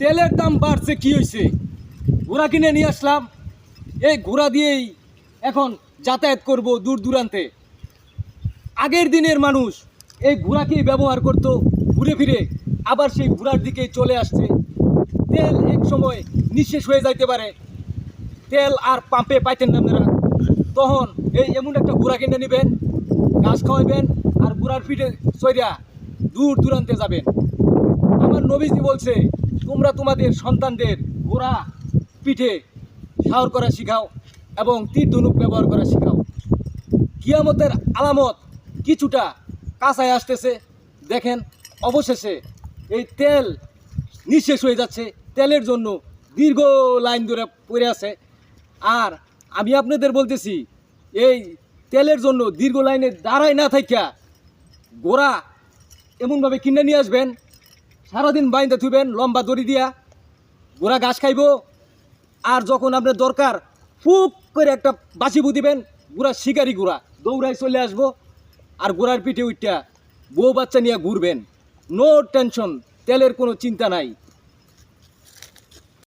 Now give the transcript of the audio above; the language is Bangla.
তেলের দাম বাড়ছে, কি হয়েছে? ঘোড়া কিনে নিয়ে আসলাম, এই ঘোড়া দিয়েই এখন যাতায়াত করব দূর দূরান্তে। আগের দিনের মানুষ এই ঘোড়াকেই ব্যবহার করত, ঘুরে ফিরে আবার সেই ঘোড়ার দিকেই চলে আসছে। তেল এক সময় নিঃশেষ হয়ে যাইতে পারে, তেল আর পাম্পে পাইতেন না আপনারা, তখন এই এমন একটা ঘোড়া কিনে নেবেন, ঘাস খাওয়াইবেন আর ঘোড়ার পিঠে চইরা দূর দূরান্তে যাবেন। আমার নবীজি বলছে, তোমরা তোমাদের সন্তানদের ঘোড়া পিঠে সাহর করা শিখাও এবং তীর ধনুক ব্যবহার করা শিখাও। কিয়ামতের আলামত কিছুটা কাছায় আসতেছে। দেখেন, অবশেষে এই তেল নিঃশেষ হয়ে যাচ্ছে, তেলের জন্য দীর্ঘ লাইন ধরে পড়ে আছে। আর আমি আপনাদের বলতেছি, এই তেলের জন্য দীর্ঘ লাইনে দাঁড়ায় না থাইকা ঘোড়া এমনভাবে কিনে নিয়ে আসবেন, সারাদিন বাইন্দা থুবেন লম্বা দড়ি দিয়া, ঘোড়া ঘাস খাইব। আর যখন আপনার দরকার, ফুক করে একটা বাঁশি বুদিবেন, ঘোড়া শিকারি ঘোড়া দৌড়ায় চলে আসবো। আর ঘোড়ার পিঠে উঠটা বউ বাচ্চা নিয়ে ঘুরবেন, নো টেনশন, তেলের কোনো চিন্তা নাই।